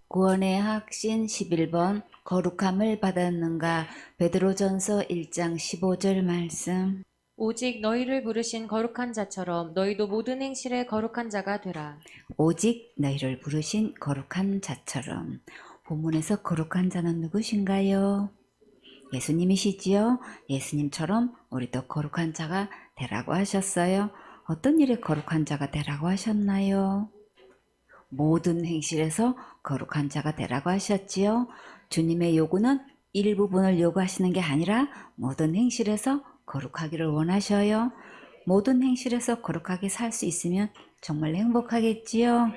구원의 확신 11번 거룩함을 받았는가. 베드로전서 1장 15절 말씀. 오직 너희를 부르신 거룩한 자처럼 너희도 모든 행실에 거룩한 자가 되라. 오직 너희를 부르신 거룩한 자처럼. 본문에서 거룩한 자는 누구신가요? 예수님이시지요? 예수님처럼 우리도 거룩한 자가 되라고 하셨어요. 어떤 일에 거룩한 자가 되라고 하셨나요? 모든 행실에서 거룩한 자가 되라고 하셨지요. 주님의 요구는 일부분을 요구하시는 게 아니라 모든 행실에서 거룩하기를 원하셔요. 모든 행실에서 거룩하게 살 수 있으면 정말 행복하겠지요.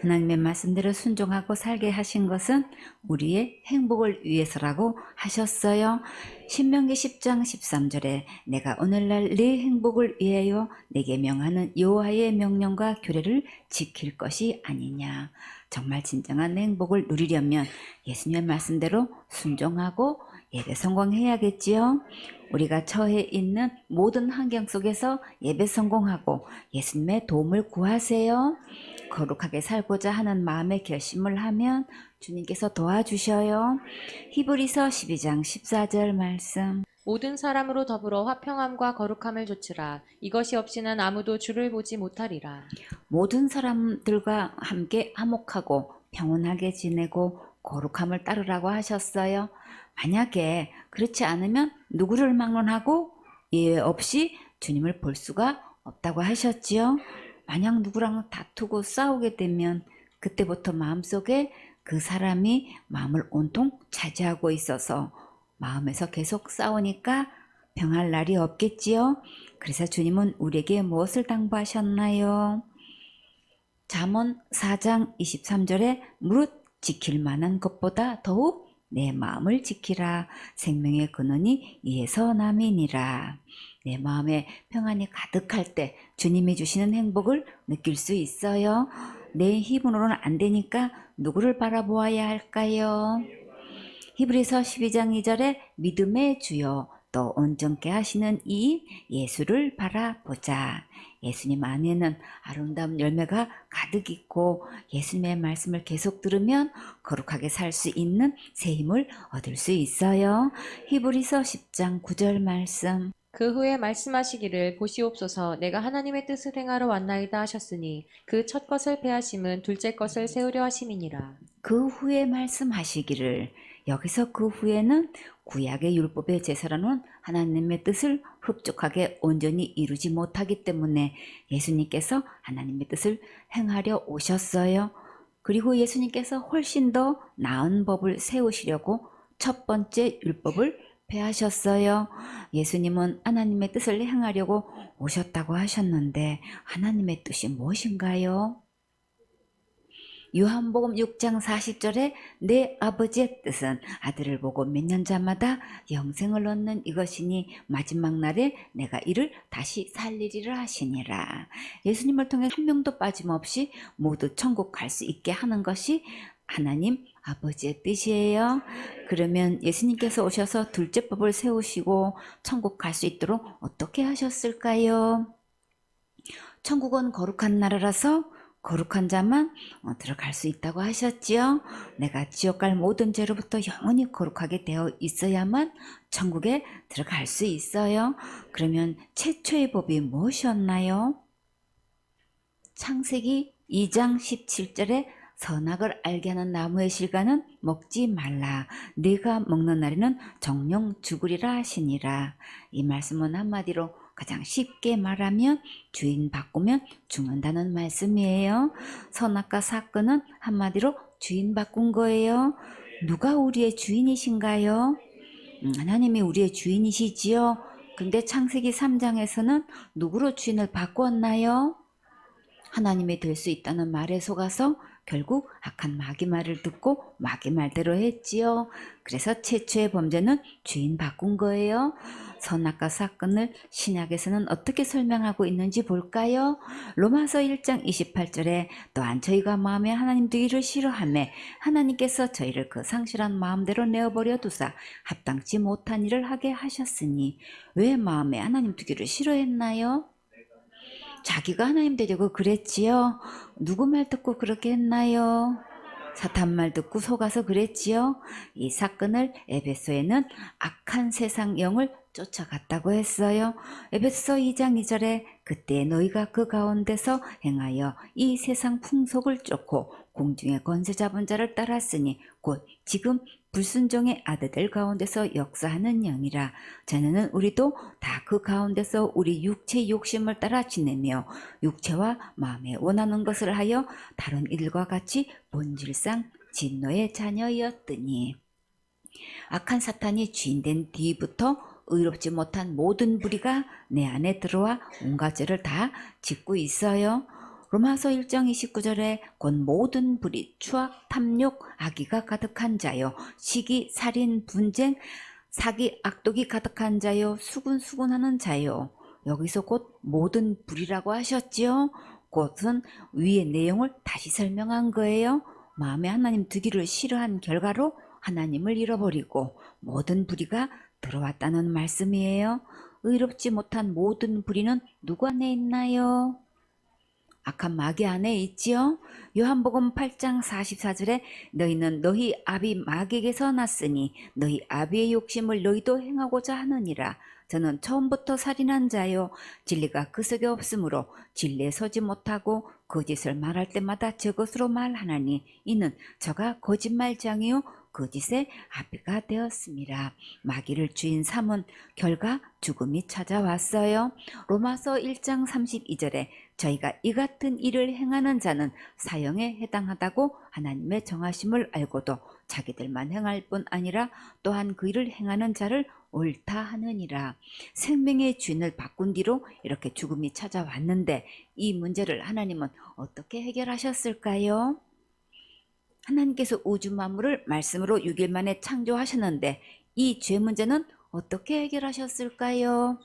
하나님의 말씀대로 순종하고 살게 하신 것은 우리의 행복을 위해서라고 하셨어요. 신명기 10장 13절에 내가 오늘날 네 행복을 위하여 내게 명하는 여호와의 명령과 규례를 지킬 것이 아니냐. 정말 진정한 행복을 누리려면 예수님의 말씀대로 순종하고 예배 성공해야겠지요. 우리가 처해 있는 모든 환경 속에서 예배 성공하고 예수님의 도움을 구하세요. 거룩하게 살고자 하는 마음의 결심을 하면 주님께서 도와주셔요. 히브리서 12장 14절 말씀. 모든 사람으로 더불어 화평함과 거룩함을 조치라. 이것이 없이는 아무도 주를 보지 못하리라. 모든 사람들과 함께 화목하고 평온하게 지내고 거룩함을 따르라고 하셨어요. 만약에 그렇지 않으면 누구를 막론하고 예외 없이 주님을 볼 수가 없다고 하셨지요. 만약 누구랑 다투고 싸우게 되면 그때부터 마음속에 그 사람이 마음을 온통 차지하고 있어서 마음에서 계속 싸우니까 평할 날이 없겠지요. 그래서 주님은 우리에게 무엇을 당부하셨나요? 잠언 4장 23절에 무릇 지킬 만한 것보다 더욱 내 마음을 지키라. 생명의 근원이 이에서 남이니라. 내 마음에 평안이 가득할 때 주님이 주시는 행복을 느낄 수 있어요. 내 힘으로는 안 되니까 누구를 바라보아야 할까요? 히브리서 12장 2절에 믿음의 주요 또 온전케 하시는 이 예수를 바라보자. 예수님 안에는 아름다운 열매가 가득 있고 예수님의 말씀을 계속 들으면 거룩하게 살 수 있는 새 힘을 얻을 수 있어요. 히브리서 10장 9절 말씀. 그 후에 말씀하시기를 보시옵소서 내가 하나님의 뜻을 행하러 왔나이다 하셨으니 그 첫 것을 패하심은 둘째 것을 세우려 하심이니라. 그 후에 말씀하시기를. 여기서 그 후에는 구약의 율법의 제사로는 하나님의 뜻을 흡족하게 온전히 이루지 못하기 때문에 예수님께서 하나님의 뜻을 행하려 오셨어요. 그리고 예수님께서 훨씬 더 나은 법을 세우시려고 첫 번째 율법을 폐하셨어요. 예수님은 하나님의 뜻을 행하려고 오셨다고 하셨는데 하나님의 뜻이 무엇인가요? 요한복음 6장 40절에 내 아버지의 뜻은 아들을 보고 믿는 자마다 영생을 얻는 이것이니 마지막 날에 내가 이를 다시 살리리라 하시니라. 예수님을 통해 한 명도 빠짐없이 모두 천국 갈 수 있게 하는 것이 하나님 아버지의 뜻이에요. 그러면 예수님께서 오셔서 둘째 법을 세우시고 천국 갈 수 있도록 어떻게 하셨을까요? 천국은 거룩한 나라라서 거룩한 자만 들어갈 수 있다고 하셨지요. 내가 지옥 갈 모든 죄로부터 영원히 거룩하게 되어 있어야만 천국에 들어갈 수 있어요. 그러면 최초의 법이 무엇이었나요? 창세기 2장 17절에 선악을 알게 하는 나무의 실과는 먹지 말라. 네가 먹는 날에는 정령 죽으리라 하시니라. 이 말씀은 한마디로 가장 쉽게 말하면 주인 바꾸면 죽는다는 말씀이에요. 선악과 사건은 한마디로 주인 바꾼 거예요. 누가 우리의 주인이신가요? 하나님이 우리의 주인이시지요. 근데 창세기 3장에서는 누구로 주인을 바꾸었나요? 하나님이 될 수 있다는 말에 속아서 결국 악한 마귀 말을 듣고 마귀 말대로 했지요. 그래서 최초의 범죄는 주인 바꾼 거예요. 선악과 사건을 신약에서는 어떻게 설명하고 있는지 볼까요? 로마서 1장 28절에 또한 저희가 마음에 하나님 되기를 싫어하며 하나님께서 저희를 그 상실한 마음대로 내어버려 두사 합당치 못한 일을 하게 하셨으니 왜 마음에 하나님 두기를 싫어했나요? 자기가 하나님 되려고 그랬지요. 누구 말 듣고 그렇게 했나요? 사탄 말 듣고 속아서 그랬지요. 이 사건을 에베소에는 악한 세상 영을 쫓아갔다고 했어요. 에베소 2장 2절에 그때 너희가 그 가운데서 행하여 이 세상 풍속을 쫓고 공중의 권세 잡은 자를 따랐으니 곧 지금 불순종의 아들들 가운데서 역사하는 영이라. 전에는 우리도 다 그 가운데서 우리 육체의 욕심을 따라 지내며 육체와 마음에 원하는 것을 하여 다른 이들과 같이 본질상 진노의 자녀였더니 악한 사탄이 주인된 뒤부터 의롭지 못한 모든 부리가 내 안에 들어와 온갖 죄를 다 짓고 있어요. 로마서 1장 29절에 곧 모든 불의, 추악, 탐욕, 악의가 가득한 자요, 시기, 살인, 분쟁, 사기, 악독이 가득한 자요, 수군수군하는 자요. 여기서 곧 모든 불이라고 하셨지요. 곧은 위의 내용을 다시 설명한 거예요. 마음에 하나님 두기를 싫어한 결과로 하나님을 잃어버리고 모든 불의가 들어왔다는 말씀이에요. 의롭지 못한 모든 불의는 누구 안에 있나요? 악한 마귀 안에 있지요. 요한복음 8장 44절에 너희는 너희 아비 마귀에게서 났으니 너희 아비의 욕심을 너희도 행하고자 하느니라. 저는 처음부터 살인한 자요, 진리가 그 속에 없으므로 진리에 서지 못하고 거짓을 말할 때마다 저것으로 말하나니 이는 저가 거짓말장이요 거짓의 아비가 되었습니다. 마귀를 주인 삼은 결과 죽음이 찾아왔어요. 로마서 1장 32절에 저희가 이 같은 일을 행하는 자는 사형에 해당하다고 하나님의 정하심을 알고도 자기들만 행할 뿐 아니라 또한 그 일을 행하는 자를 옳다 하느니라. 생명의 주인을 바꾼 뒤로 이렇게 죽음이 찾아왔는데 이 문제를 하나님은 어떻게 해결하셨을까요? 하나님께서 우주 만물을 말씀으로 6일 만에 창조하셨는데 이 죄 문제는 어떻게 해결하셨을까요?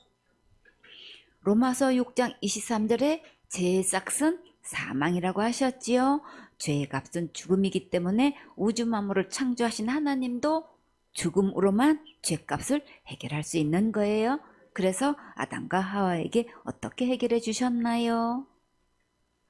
로마서 6장 23절에 죄의 싹은 사망이라고 하셨지요. 죄의 값은 죽음이기 때문에 우주 만물을 창조하신 하나님도 죽음으로만 죄값을 해결할 수 있는 거예요. 그래서 아담과 하와에게 어떻게 해결해 주셨나요?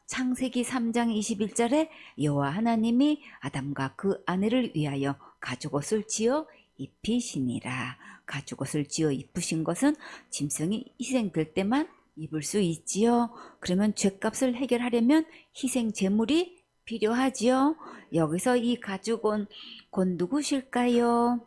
창세기 3장 21절에 여호와 하나님이 아담과 그 아내를 위하여 가죽옷을 지어 입히시니라. 가죽옷을 지어 입으신 것은 짐승이 희생될 때만 입을 수 있지요. 그러면 죄값을 해결하려면 희생 제물이 필요하지요. 여기서 이 가죽은 곧 누구실까요?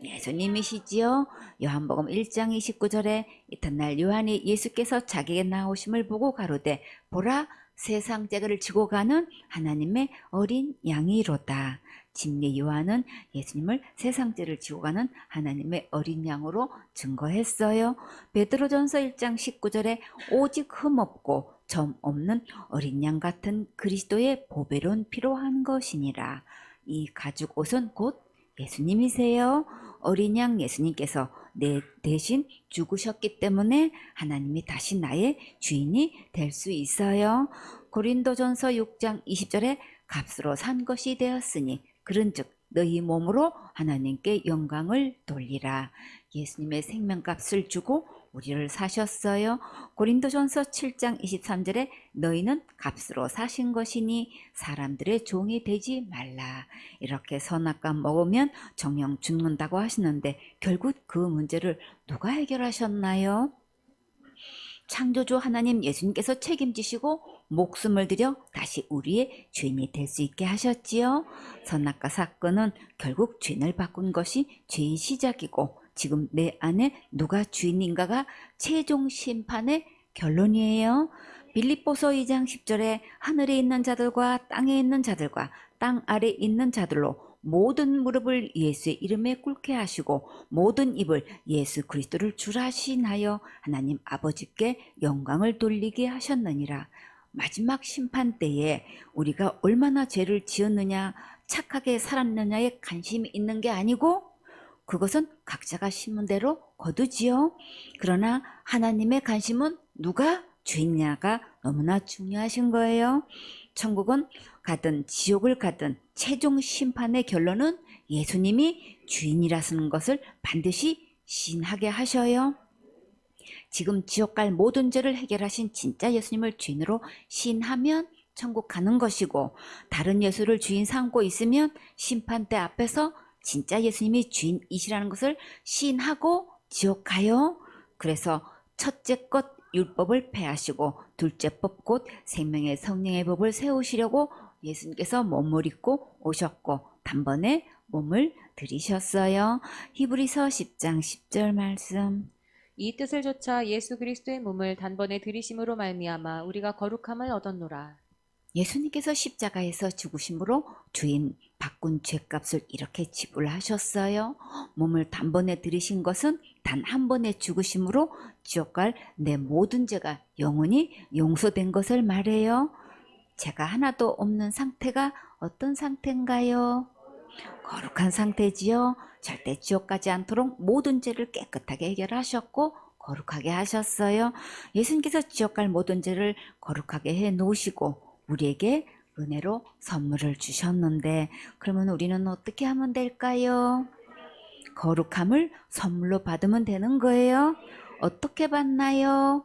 예수님이시지요. 요한복음 1장 29절에 이튿날 요한이 예수께서 자기에게 나오심을 보고 가로되 보라 세상 죄를 지고 가는 하나님의 어린 양이로다. 진리 요한은 예수님을 세상 죄를 지고 가는 하나님의 어린 양으로 증거했어요. 베드로전서 1장 19절에 오직 흠없고 점 없는 어린 양 같은 그리스도의 보배로운 피로 한 것이니라. 이 가죽 옷은 곧 예수님이세요. 어린 양 예수님께서 내 대신 죽으셨기 때문에 하나님이 다시 나의 주인이 될 수 있어요. 고린도전서 6장 20절에 값으로 산 것이 되었으니 그런즉 너희 몸으로 하나님께 영광을 돌리라. 예수님의 생명값을 주고 우리를 사셨어요. 고린도전서 7장 23절에 너희는 값으로 사신 것이니 사람들의 종이 되지 말라. 이렇게 선악과 먹으면 정령 죽는다고 하시는데 결국 그 문제를 누가 해결하셨나요? 창조주 하나님 예수님께서 책임지시고 목숨을 들여 다시 우리의 주인이 될 수 있게 하셨지요. 선악과 사건은 결국 죄를 바꾼 것이 죄의 시작이고 지금 내 안에 누가 주인인가가 최종 심판의 결론이에요. 빌립보서 2장 10절에 하늘에 있는 자들과 땅에 있는 자들과 땅 아래 있는 자들로 모든 무릎을 예수의 이름에 꿇게 하시고 모든 입을 예수 그리스도를 주라시나여 하나님 아버지께 영광을 돌리게 하셨느니라. 마지막 심판 때에 우리가 얼마나 죄를 지었느냐 착하게 살았느냐에 관심이 있는 게 아니고 그것은 각자가 심은 대로 거두지요. 그러나 하나님의 관심은 누가 주인냐가 너무나 중요하신 거예요. 천국은 가든 지옥을 가든 최종 심판의 결론은 예수님이 주인이라는 것을 반드시 시인하게 하셔요. 지금 지옥 갈 모든 죄를 해결하신 진짜 예수님을 주인으로 시인하면 천국 가는 것이고, 다른 예수를 주인 삼고 있으면 심판대 앞에서 진짜 예수님이 주인이시라는 것을 시인하고 지옥 가요. 그래서 첫째 것 율법을 폐하시고 둘째 법 곧 생명의 성령의 법을 세우시려고 예수님께서 몸을 입고 오셨고 단번에 몸을 들이셨어요. 히브리서 10장 10절 말씀. 이 뜻을 조차 예수 그리스도의 몸을 단번에 들이심으로 말미암아 우리가 거룩함을 얻었노라. 예수님께서 십자가에서 죽으심으로 주인 바꾼 죄값을 이렇게 지불하셨어요. 몸을 단번에 들이신 것은 단 한 번의 죽으심으로 지옥 갈 내 모든 죄가 영원히 용서된 것을 말해요. 죄가 하나도 없는 상태가 어떤 상태인가요? 거룩한 상태지요. 절대 지옥 가지 않도록 모든 죄를 깨끗하게 해결하셨고 거룩하게 하셨어요. 예수님께서 지옥 갈 모든 죄를 거룩하게 해 놓으시고 우리에게 은혜로 선물을 주셨는데, 그러면 우리는 어떻게 하면 될까요? 거룩함을 선물로 받으면 되는 거예요. 어떻게 받나요?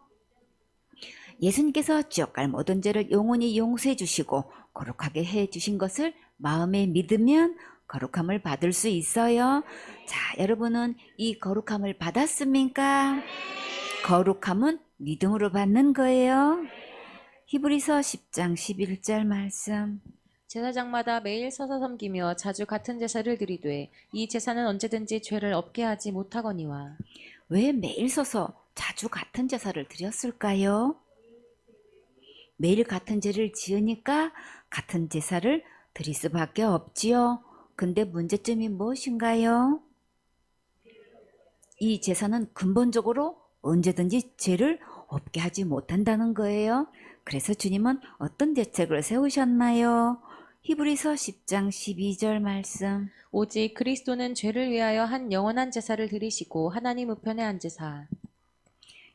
예수님께서 지옥 갈 모든 죄를 영원히 용서해 주시고 거룩하게 해 주신 것을 마음에 믿으면 거룩함을 받을 수 있어요. 자, 여러분은 이 거룩함을 받았습니까? 거룩함은 믿음으로 받는 거예요. 히브리서 10장 11절 말씀. 제사장마다 매일 서서 섬기며 자주 같은 제사를 드리되 이 제사는 언제든지 죄를 없게 하지 못하거니와. 왜 매일 서서 자주 같은 제사를 드렸을까요? 매일 같은 죄를 지으니까 같은 제사를 드릴 수밖에 없지요. 근데 문제점이 무엇인가요? 이 제사는 근본적으로 언제든지 죄를 없게 하지 못한다는 거예요. 그래서 주님은 어떤 대책을 세우셨나요? 히브리서 10장 12절 말씀. 오직 그리스도는 죄를 위하여 한 영원한 제사를 드리시고 하나님 우편에 앉으사.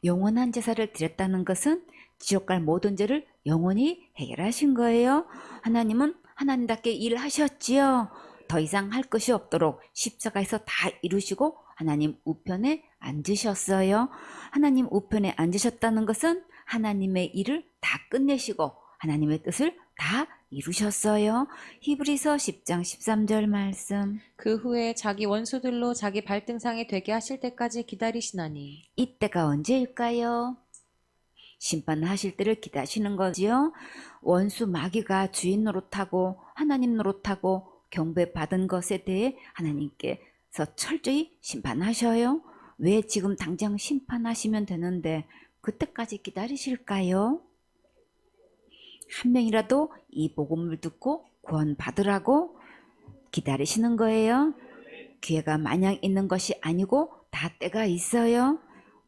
영원한 제사를 드렸다는 것은 지옥 갈 모든 죄를 영원히 해결하신 거예요. 하나님은 하나님답게 일하셨지요. 더 이상 할 것이 없도록 십자가에서 다 이루시고 하나님 우편에 앉으셨어요. 하나님 우편에 앉으셨다는 것은 하나님의 일을 다 끝내시고 하나님의 뜻을 다 이루셨어요. 히브리서 10장 13절 말씀. 그 후에 자기 원수들로 자기 발등상에 되게 하실 때까지 기다리시나니. 이때가 언제일까요? 심판하실 때를 기다리시는 거지요. 원수 마귀가 주인 노릇하고 하나님 노릇하고 경배받은 것에 대해 하나님께서 철저히 심판하셔요. 왜 지금 당장 심판하시면 되는데 그때까지 기다리실까요? 한 명이라도 이 복음을 듣고 구원 받으라고 기다리시는 거예요. 기회가 마냥 있는 것이 아니고 다 때가 있어요.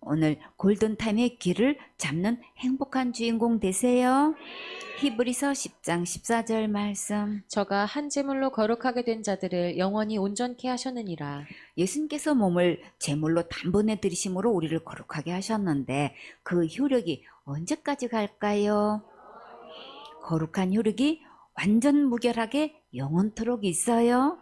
오늘 골든타임의 기회를 잡는 행복한 주인공 되세요. 히브리서 10장 14절 말씀. 저가 한 제물로 거룩하게 된 자들을 영원히 온전케 하셨느니라. 예수님께서 몸을 제물로 단번에 들이심으로 우리를 거룩하게 하셨는데 그 효력이 언제까지 갈까요? 거룩한 효력이 완전 무결하게 영원토록 있어요.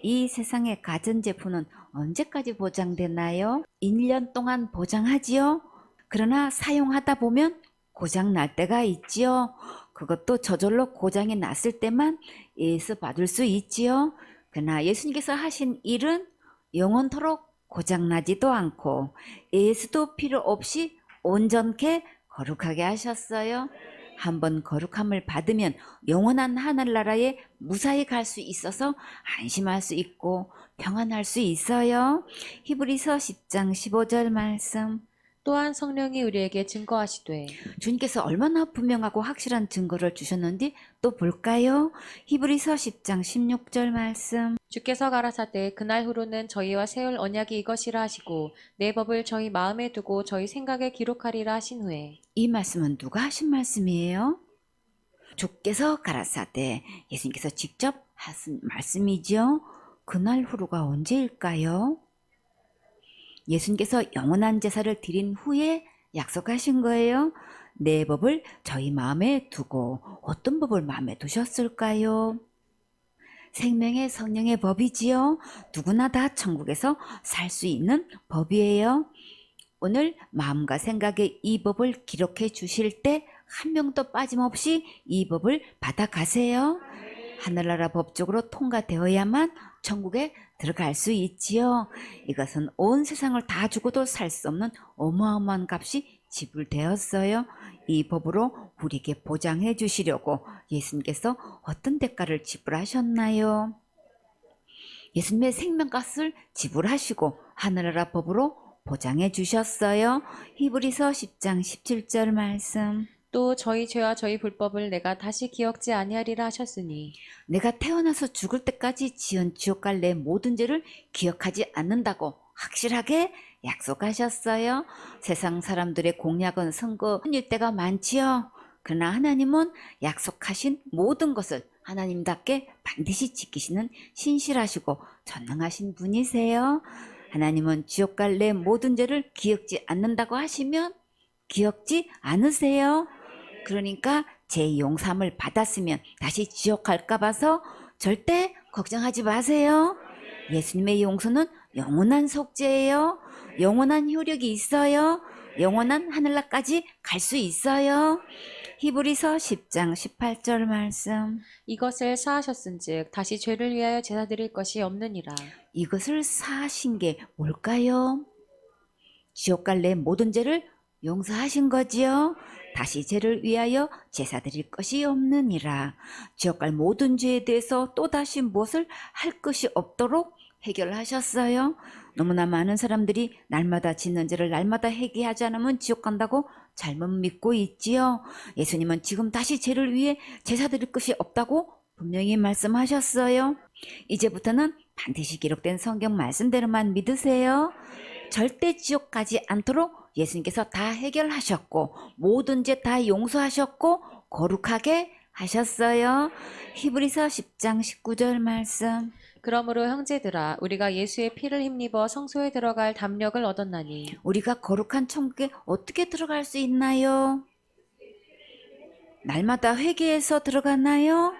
이 세상의 가전제품은 언제까지 보장되나요? 1년 동안 보장하지요. 그러나 사용하다 보면 고장 날 때가 있지요. 그것도 저절로 고장이 났을 때만 예수 받을 수 있지요. 그러나 예수님께서 하신 일은 영원토록 고장나지도 않고 예수도 필요 없이 온전케 거룩하게 하셨어요. 한번 거룩함을 받으면 영원한 하늘나라에 무사히 갈 수 있어서 안심할 수 있고 평안할 수 있어요. 히브리서 10장 15절 말씀. 또한 성령이 우리에게 증거하시되. 주님께서 얼마나 분명하고 확실한 증거를 주셨는지 또 볼까요? 히브리서 10장 16절 말씀. 주께서 가라사대 그날 후로는 저희와 세울 언약이 이것이라 하시고 내 법을 저희 마음에 두고 저희 생각에 기록하리라 하신 후에. 이 말씀은 누가 하신 말씀이에요? 주께서 가라사대 예수님께서 직접 하신 말씀이죠. 그날 후로가 언제일까요? 예수님께서 영원한 제사를 드린 후에 약속하신 거예요. 내 법을 저희 마음에 두고 어떤 법을 마음에 두셨을까요? 생명의 성령의 법이지요. 누구나 다 천국에서 살 수 있는 법이에요. 오늘 마음과 생각에 이 법을 기록해 주실 때 한 명도 빠짐없이 이 법을 받아가세요. 하늘나라 법적으로 통과되어야만 천국에 들어갈 수 있지요. 이것은 온 세상을 다 주고도 살 수 없는 어마어마한 값이 지불되었어요. 이 법으로 우리에게 보장해 주시려고 예수님께서 어떤 대가를 지불하셨나요? 예수님의 생명값을 지불하시고 하늘나라 법으로 보장해 주셨어요. 히브리서 10장 17절 말씀. 또 저희 죄와 저희 불법을 내가 다시 기억지 아니하리라 하셨으니 내가 태어나서 죽을 때까지 지은 지옥 갈 내 모든 죄를 기억하지 않는다고 확실하게 약속하셨어요. 세상 사람들의 공약은 선거일 때가 많지요. 그러나 하나님은 약속하신 모든 것을 하나님답게 반드시 지키시는 신실하시고 전능하신 분이세요. 하나님은 지옥 갈 내 모든 죄를 기억지 않는다고 하시면 기억지 않으세요. 그러니까 제 용서함을 받았으면 다시 지옥 갈까 봐서 절대 걱정하지 마세요. 예수님의 용서는 영원한 속죄예요. 영원한 효력이 있어요. 영원한 하늘나라까지 갈 수 있어요. 히브리서 10장 18절 말씀. 이것을 사하셨은즉 다시 죄를 위하여 제사 드릴 것이 없느니라. 이것을 사하신 게 뭘까요? 지옥 갈 내 모든 죄를 용서하신 거지요. 다시 죄를 위하여 제사 드릴 것이 없느니라. 지옥 갈 모든 죄에 대해서 또다시 무엇을 할 것이 없도록 해결하셨어요. 너무나 많은 사람들이 날마다 짓는 죄를 날마다 회개하지 않으면 지옥 간다고 잘못 믿고 있지요. 예수님은 지금 다시 죄를 위해 제사 드릴 것이 없다고 분명히 말씀하셨어요. 이제부터는 반드시 기록된 성경 말씀대로만 믿으세요. 절대 지옥 가지 않도록 예수님께서 다 해결하셨고 모든 죄 다 용서하셨고 거룩하게 하셨어요. 히브리서 10장 19절 말씀. 그러므로 형제들아 우리가 예수의 피를 힘입어 성소에 들어갈 담력을 얻었나니 우리가 거룩한 천국에 어떻게 들어갈 수 있나요? 날마다 회개해서 들어가나요?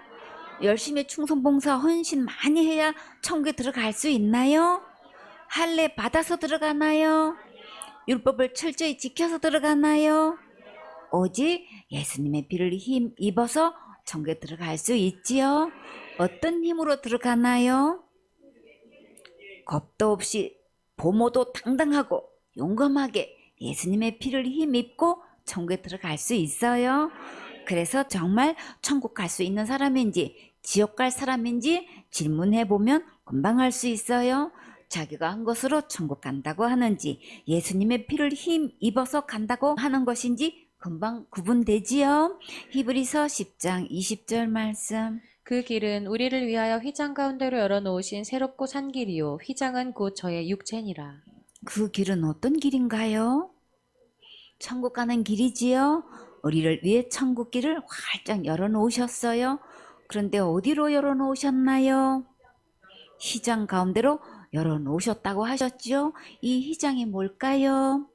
열심히 충성봉사 헌신 많이 해야 천국에 들어갈 수 있나요? 할례 받아서 들어가나요? 율법을 철저히 지켜서 들어가나요? 오직 예수님의 피를 힘입어서 천국에 들어갈 수 있지요. 어떤 힘으로 들어가나요? 겁도 없이 보모도 당당하고 용감하게 예수님의 피를 힘입고 천국에 들어갈 수 있어요. 그래서 정말 천국 갈 수 있는 사람인지 지옥 갈 사람인지 질문해 보면 금방 알 수 있어요. 자기가 한 것으로 천국 간다고 하는지 예수님의 피를 힘입어서 간다고 하는 것인지 금방 구분되지요. 히브리서 10장 20절 말씀. 그 길은 우리를 위하여 휘장 가운데로 열어놓으신 새롭고 산 길이요 휘장은 곧 저의 육체니라. 그 길은 어떤 길인가요? 천국 가는 길이지요. 우리를 위해 천국 길을 활짝 열어놓으셨어요. 그런데 어디로 열어놓으셨나요? 휘장 가운데로 열어놓으셨다고 하셨죠. 이 휘장이 뭘까요?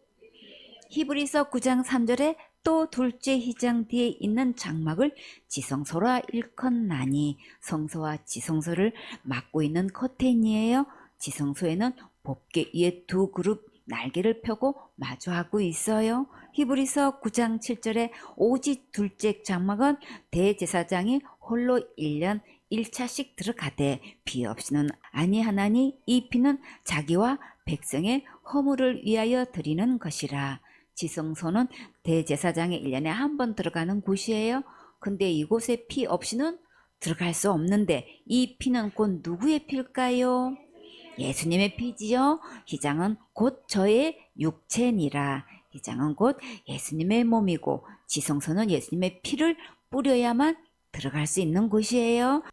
히브리서 9장 3절에 또 둘째 휘장 뒤에 있는 장막을 지성소라 일컫나니 성소와 지성소를 막고 있는 커튼이에요. 지성소에는 법궤 위에 두 그룹 날개를 펴고 마주하고 있어요. 히브리서 9장 7절에 오직 둘째 장막은 대제사장이 홀로 1년 1차씩 들어가되 피 없이는 아니하나니 이 피는 자기와 백성의 허물을 위하여 드리는 것이라. 지성소는 대제사장이 1년에 한 번 들어가는 곳이에요. 근데 이곳에 피 없이는 들어갈 수 없는데 이 피는 곧 누구의 피일까요? 예수님의 피지요. 휘장은 곧 저의 육체니라. 휘장은 곧 예수님의 몸이고 지성소는 예수님의 피를 뿌려야만 들어갈 수 있는 곳이에요.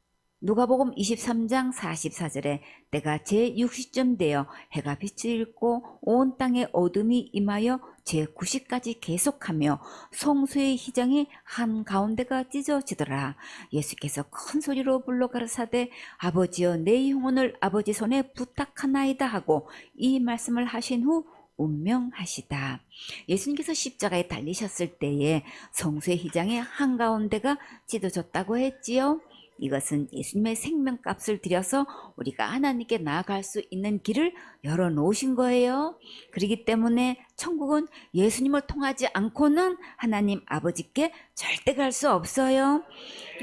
누가복음 23장 44절에 때가 제60쯤 되어 해가 빛을 잃고 온 땅에 어둠이 임하여 제90까지 계속하며 성소의 휘장이 한가운데가 찢어지더라. 예수께서 큰 소리로 불러 가라사대 아버지여 내 영혼을 아버지 손에 부탁하나이다 하고 이 말씀을 하신 후 운명하시다. 예수님께서 십자가에 달리셨을 때에 성소의 휘장의 한가운데가 찢어졌다고 했지요. 이것은 예수님의 생명값을 들여서 우리가 하나님께 나아갈 수 있는 길을 열어놓으신 거예요. 그렇기 때문에 천국은 예수님을 통하지 않고는 하나님 아버지께 절대 갈 수 없어요.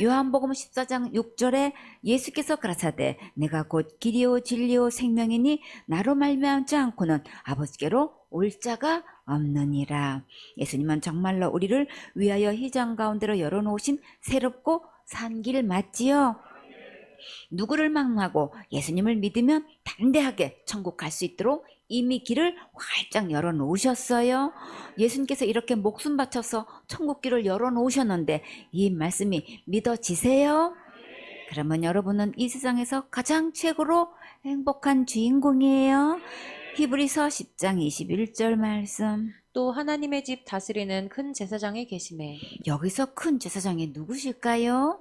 요한복음 14장 6절에 예수께서 가라사대 내가 곧 길이요 진리요 생명이니 나로 말미암지 않고는 아버지께로 올 자가 없느니라. 예수님은 정말로 우리를 위하여 희장 가운데로 열어놓으신 새롭고 산 길 맞지요? 누구를 막론하고 예수님을 믿으면 담대하게 천국 갈 수 있도록 이미 길을 활짝 열어놓으셨어요. 예수님께서 이렇게 목숨 바쳐서 천국 길을 열어놓으셨는데 이 말씀이 믿어지세요? 그러면 여러분은 이 세상에서 가장 최고로 행복한 주인공이에요. 히브리서 10장 21절 말씀. 또 하나님의 집 다스리는 큰 제사장이 계심에 여기서 큰 제사장이 누구실까요?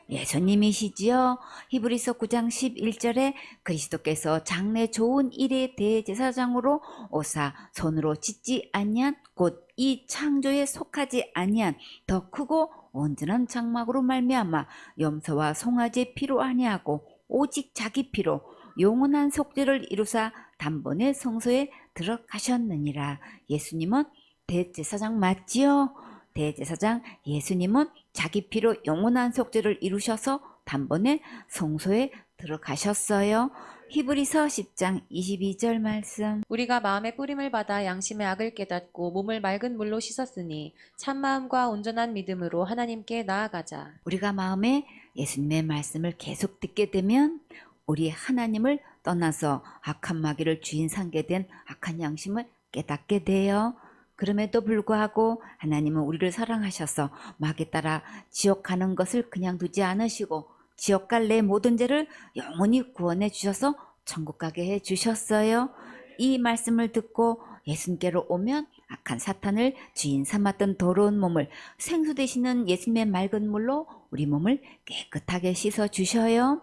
예수님이시지요. 히브리서 9장 11절에 그리스도께서 장래 좋은 일의 대제사장으로 오사 손으로 짓지 아니한 곧 이 창조에 속하지 아니한 더 크고 온전한 장막으로 말미암아 염소와 송아지의 피로 아니하고 오직 자기 피로 영원한 속죄를 이루사 단번에 성소에 들어가셨느니라. 예수님은 대제사장 맞지요? 대제사장 예수님은 자기 피로 영원한 속죄를 이루셔서 단번에 성소에 들어가셨어요. 히브리서 10장 22절 말씀. 우리가 마음의 뿌림을 받아 양심의 악을 깨닫고 몸을 맑은 물로 씻었으니 참마음과 온전한 믿음으로 하나님께 나아가자. 우리가 마음에 예수님의 말씀을 계속 듣게 되면 우리 하나님을 떠나서 악한 마귀를 주인 삼게 된 악한 양심을 깨닫게 돼요. 그럼에도 불구하고 하나님은 우리를 사랑하셔서 마귀 따라 지옥 가는 것을 그냥 두지 않으시고 지옥 갈 내 모든 죄를 영원히 구원해 주셔서 천국 가게 해 주셨어요. 이 말씀을 듣고 예수님께로 오면 악한 사탄을 주인 삼았던 더러운 몸을 생수 되시는 예수님의 맑은 물로 우리 몸을 깨끗하게 씻어 주셔요.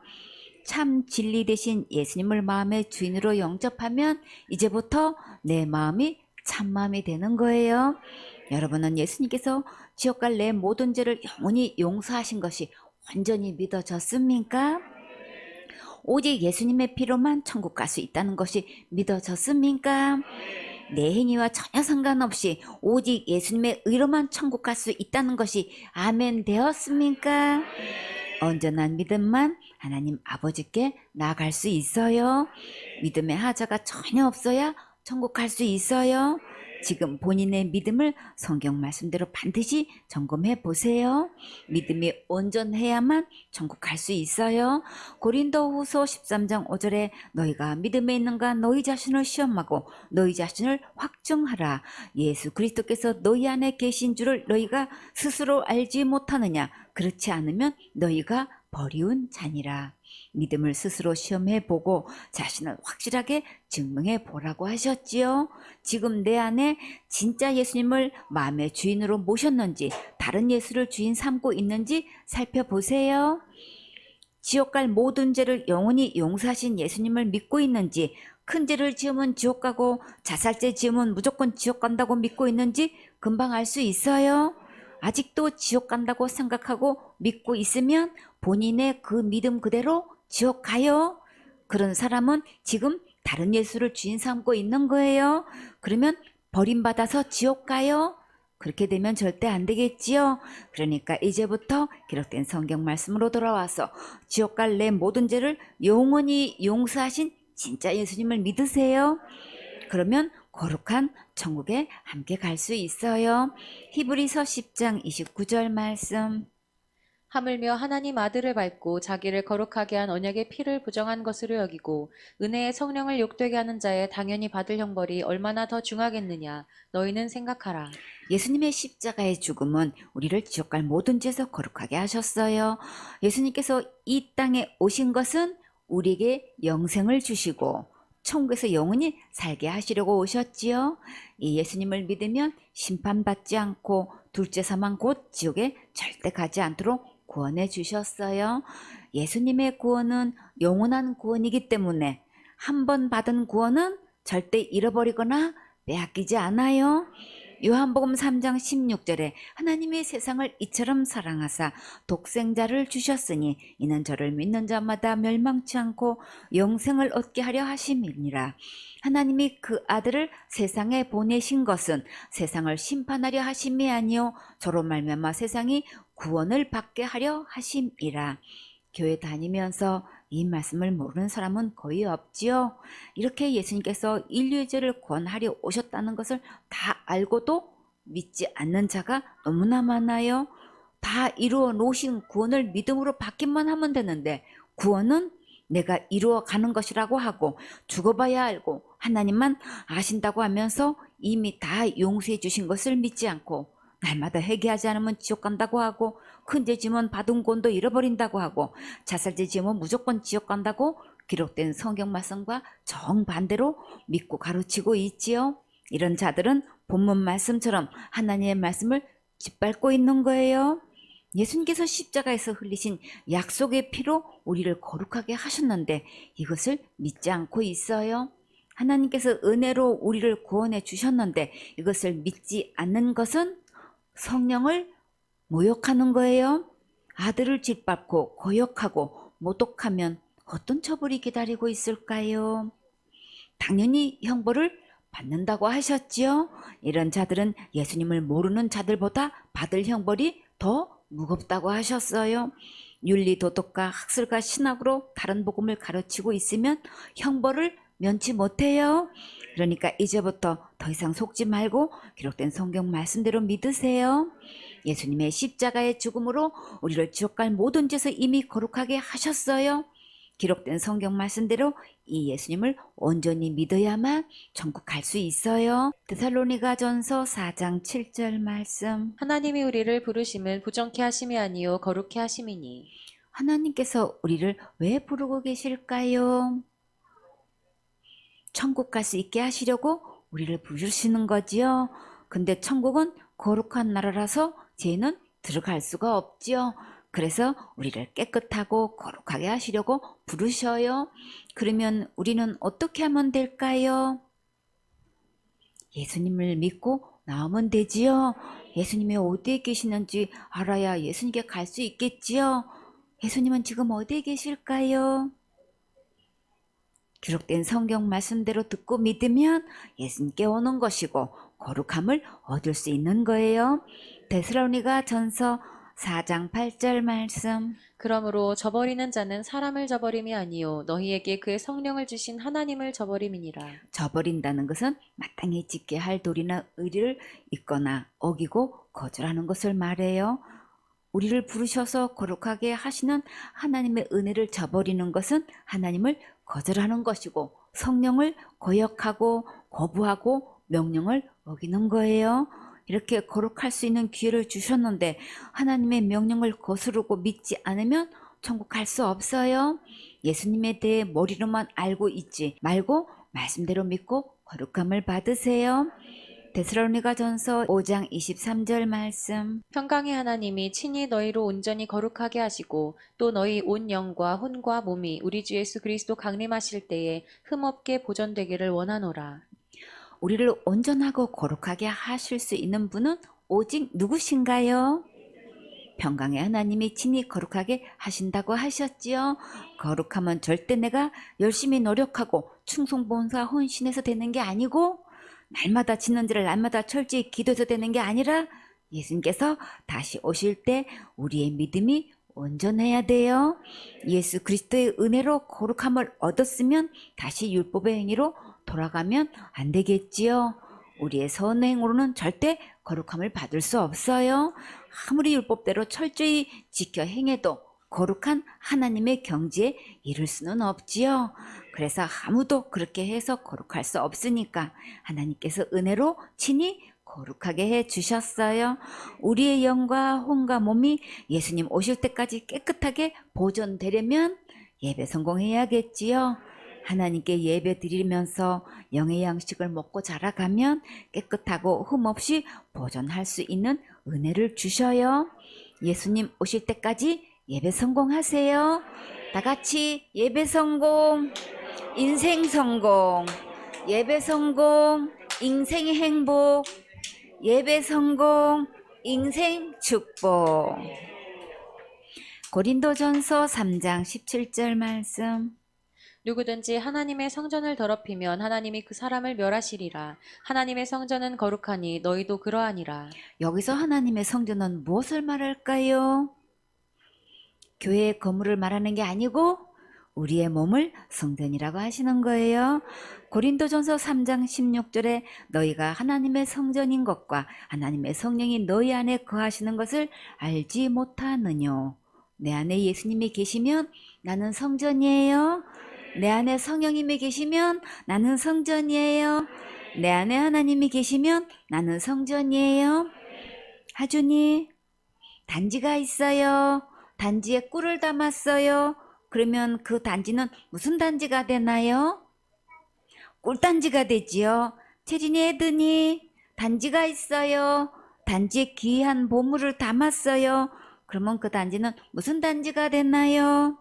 참 진리 되신 예수님을 마음의 주인으로 영접하면 이제부터 내 마음이 참 마음이 되는 거예요. 여러분은 예수님께서 지옥 갈 내 모든 죄를 영원히 용서하신 것이 완전히 믿어졌습니까? 오직 예수님의 피로만 천국 갈 수 있다는 것이 믿어졌습니까? 내 행위와 전혀 상관없이 오직 예수님의 의로만 천국 갈 수 있다는 것이 아멘 되었습니까? 온전한 믿음만 하나님 아버지께 나아갈 수 있어요. 믿음의 하자가 전혀 없어야 천국 갈 수 있어요. 지금 본인의 믿음을 성경 말씀대로 반드시 점검해 보세요. 믿음이 온전해야만 천국 갈 수 있어요. 고린도후서 13장 5절에 너희가 믿음에 있는가 너희 자신을 시험하고 너희 자신을 확증하라. 예수 그리스도께서 너희 안에 계신 줄을 너희가 스스로 알지 못하느냐. 그렇지 않으면 너희가 버리운 자니라. 믿음을 스스로 시험해 보고 자신을 확실하게 증명해 보라고 하셨지요. 지금 내 안에 진짜 예수님을 마음의 주인으로 모셨는지 다른 예수를 주인 삼고 있는지 살펴보세요. 지옥 갈 모든 죄를 영원히 용서하신 예수님을 믿고 있는지, 큰 죄를 지으면 지옥 가고 자살죄 지으면 무조건 지옥 간다고 믿고 있는지 금방 알 수 있어요. 아직도 지옥 간다고 생각하고 믿고 있으면 본인의 그 믿음 그대로 지옥 가요. 그런 사람은 지금 다른 예수를 주인 삼고 있는 거예요. 그러면 버림받아서 지옥 가요. 그렇게 되면 절대 안 되겠지요. 그러니까 이제부터 기록된 성경 말씀으로 돌아와서 지옥 갈 내 모든 죄를 영원히 용서하신 진짜 예수님을 믿으세요. 그러면 거룩한 천국에 함께 갈 수 있어요. 히브리서 10장 29절 말씀. 하물며 하나님 아들을 밟고 자기를 거룩하게 한 언약의 피를 부정한 것으로 여기고 은혜의 성령을 욕되게 하는 자의 당연히 받을 형벌이 얼마나 더 중하겠느냐. 너희는 생각하라. 예수님의 십자가의 죽음은 우리를 지옥 갈 모든 죄에서 거룩하게 하셨어요. 예수님께서 이 땅에 오신 것은 우리에게 영생을 주시고 천국에서 영원히 살게 하시려고 오셨지요. 이 예수님을 믿으면 심판받지 않고 둘째 사망 곧 지옥에 절대 가지 않도록 구원해 주셨어요. 예수님의 구원은 영원한 구원이기 때문에 한 번 받은 구원은 절대 잃어버리거나 빼앗기지 않아요. 요한복음 3장 16절에 하나님이 세상을 이처럼 사랑하사 독생자를 주셨으니 이는 저를 믿는 자마다 멸망치 않고 영생을 얻게 하려 하심이니라. 하나님이 그 아들을 세상에 보내신 것은 세상을 심판하려 하심이 아니요 저로 말미암아 세상이 구원을 받게 하려 하심이라. 교회 다니면서 이 말씀을 모르는 사람은 거의 없지요. 이렇게 예수님께서 인류의 죄를 구원하려 오셨다는 것을 다 알고도 믿지 않는 자가 너무나 많아요. 다 이루어 놓으신 구원을 믿음으로 받기만 하면 되는데 구원은 내가 이루어 가는 것이라고 하고 죽어봐야 알고 하나님만 아신다고 하면서 이미 다 용서해 주신 것을 믿지 않고 날마다 회개하지 않으면 지옥 간다고 하고 큰 죄 지으면 받은 구원도 잃어버린다고 하고 자살죄 지으면 무조건 지옥 간다고 기록된 성경 말씀과 정반대로 믿고 가르치고 있지요. 이런 자들은 본문 말씀처럼 하나님의 말씀을 짓밟고 있는 거예요. 예수님께서 십자가에서 흘리신 약속의 피로 우리를 거룩하게 하셨는데 이것을 믿지 않고 있어요. 하나님께서 은혜로 우리를 구원해 주셨는데 이것을 믿지 않는 것은 성령을 모욕하는 거예요. 아들을 짓밟고 고욕하고 모독하면 어떤 처벌이 기다리고 있을까요? 당연히 형벌을 받는다고 하셨지요. 이런 자들은 예수님을 모르는 자들보다 받을 형벌이 더 무겁다고 하셨어요. 윤리 도덕과 학술과 신학으로 다른 복음을 가르치고 있으면 형벌을 면치 못해요. 그러니까 이제부터 더 이상 속지 말고 기록된 성경 말씀대로 믿으세요. 예수님의 십자가의 죽음으로 우리를 지옥 갈 모든 죄에서 이미 거룩하게 하셨어요. 기록된 성경 말씀대로 이 예수님을 온전히 믿어야만 천국 갈 수 있어요. 데살로니가전서 4장 7절 말씀. 하나님이 우리를 부르심은 부정케 하심이 아니요 거룩케 하심이니. 하나님께서 우리를 왜 부르고 계실까요? 천국 갈 수 있게 하시려고 우리를 부르시는 거지요. 근데 천국은 거룩한 나라라서 죄는 들어갈 수가 없지요. 그래서 우리를 깨끗하고 거룩하게 하시려고 부르셔요. 그러면 우리는 어떻게 하면 될까요? 예수님을 믿고 나오면 되지요. 예수님이 어디에 계시는지 알아야 예수님께 갈 수 있겠지요. 예수님은 지금 어디에 계실까요? 기록된 성경 말씀대로 듣고 믿으면 예수님께 오는 것이고 거룩함을 얻을 수 있는 거예요. 데살로니가 전서 4장 8절 말씀. 그러므로 저버리는 자는 사람을 저버림이 아니요 너희에게 그의 성령을 주신 하나님을 저버림이니라. 저버린다는 것은 마땅히 지켜야 할 도리나 의리를 잊거나 어기고 거절하는 것을 말해요. 우리를 부르셔서 거룩하게 하시는 하나님의 은혜를 저버리는 것은 하나님을 거절하는 것이고 성령을 거역하고 거부하고 명령을 어기는 거예요. 이렇게 거룩할 수 있는 기회를 주셨는데 하나님의 명령을 거스르고 믿지 않으면 천국 갈 수 없어요. 예수님에 대해 머리로만 알고 있지 말고 말씀대로 믿고 거룩함을 받으세요. 데살로니가전서 5장 23절 말씀. 평강의 하나님이 친히 너희로 온전히 거룩하게 하시고 또 너희 온 영과 혼과 몸이 우리 주 예수 그리스도 강림하실 때에 흠없게 보존되기를 원하노라. 우리를 온전하고 거룩하게 하실 수 있는 분은 오직 누구신가요? 평강의 하나님이 친히 거룩하게 하신다고 하셨지요. 거룩하면 절대 내가 열심히 노력하고 충성봉사 헌신해서 되는 게 아니고 날마다 지는 죄를 날마다 철저히 기도해서 되는 게 아니라 예수님께서 다시 오실 때 우리의 믿음이 온전해야 돼요. 예수 그리스도의 은혜로 거룩함을 얻었으면 다시 율법의 행위로 돌아가면 안 되겠지요. 우리의 선행으로는 절대 거룩함을 받을 수 없어요. 아무리 율법대로 철저히 지켜 행해도 거룩한 하나님의 경지에 이를 수는 없지요. 그래서 아무도 그렇게 해서 거룩할 수 없으니까 하나님께서 은혜로 친히 거룩하게 해 주셨어요. 우리의 영과 혼과 몸이 예수님 오실 때까지 깨끗하게 보존되려면 예배 성공해야겠지요. 하나님께 예배 드리면서 영의 양식을 먹고 자라가면 깨끗하고 흠없이 보존할 수 있는 은혜를 주셔요. 예수님 오실 때까지 예배 성공하세요. 다 같이 예배 성공, 인생 성공, 예배 성공, 인생의 행복. 예배 성공, 인생 축복. 고린도전서 3장 17절 말씀. 누구든지 하나님의 성전을 더럽히면 하나님이 그 사람을 멸하시리라. 하나님의 성전은 거룩하니 너희도 그러하니라. 여기서 하나님의 성전은 무엇을 말할까요? 교회의 건물을 말하는 게 아니고 우리의 몸을 성전이라고 하시는 거예요. 고린도전서 3장 16절에 너희가 하나님의 성전인 것과 하나님의 성령이 너희 안에 거하시는 것을 알지 못하느뇨. 내 안에 예수님이 계시면 나는 성전이에요. 내 안에 성령님이 계시면 나는 성전이에요. 내 안에 하나님이 계시면 나는 성전이에요. 하준이, 단지가 있어요. 단지에 꿀을 담았어요. 그러면 그 단지는 무슨 단지가 되나요? 꿀단지가 되지요. 채진이, 애드니, 단지가 있어요. 단지에 귀한 보물을 담았어요. 그러면 그 단지는 무슨 단지가 되나요?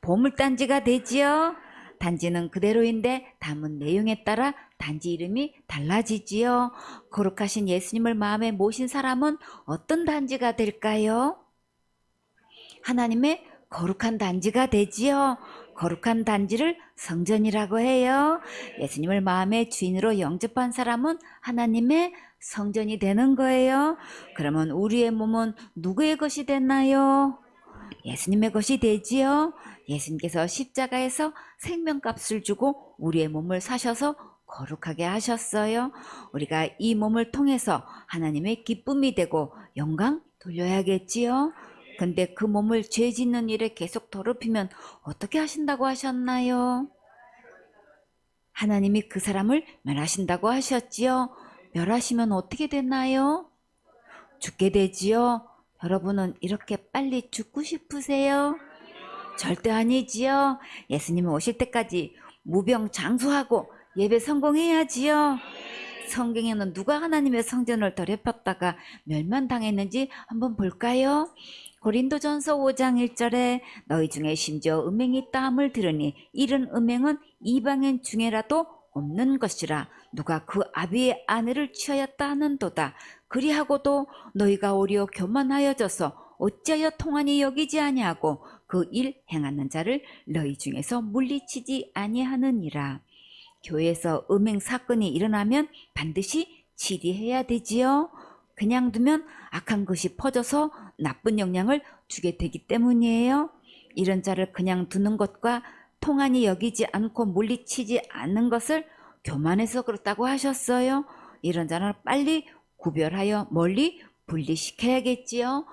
보물단지가 되지요. 단지는 그대로인데 담은 내용에 따라 단지 이름이 달라지지요. 거룩하신 예수님을 마음에 모신 사람은 어떤 단지가 될까요? 하나님의 거룩한 단지가 되지요. 거룩한 단지를 성전이라고 해요. 예수님을 마음의 주인으로 영접한 사람은 하나님의 성전이 되는 거예요. 그러면 우리의 몸은 누구의 것이 됐나요? 예수님의 것이 되지요. 예수님께서 십자가에서 생명값을 주고 우리의 몸을 사셔서 거룩하게 하셨어요. 우리가 이 몸을 통해서 하나님의 기쁨이 되고 영광 돌려야겠지요. 근데 그 몸을 죄 짓는 일에 계속 더럽히면 어떻게 하신다고 하셨나요? 하나님이 그 사람을 멸하신다고 하셨지요. 멸하시면 어떻게 되나요? 죽게 되지요. 여러분은 이렇게 빨리 죽고 싶으세요? 절대 아니지요. 예수님이 오실 때까지 무병장수하고 예배 성공해야지요. 성경에는 누가 하나님의 성전을 더럽혔다가 멸망당했는지 한번 볼까요? 고린도전서 5장 1절에 너희 중에 심지어 음행이 있다 함을 들으니 이런 음행은 이방인 중에라도 없는 것이라. 누가 그 아비의 아내를 취하였다 하는도다. 그리하고도 너희가 오히려 교만하여져서 어찌하여 통한이 여기지 아니하고 그 일 행하는 자를 너희 중에서 물리치지 아니하느니라. 교회에서 음행 사건이 일어나면 반드시 질의해야 되지요. 그냥 두면 악한 것이 퍼져서 나쁜 영향을 주게 되기 때문이에요. 이런 자를 그냥 두는 것과 통한이 여기지 않고 물리치지 않는 것을 교만해서 그렇다고 하셨어요. 이런 자는 빨리 구별하여 멀리 분리시켜야겠지요.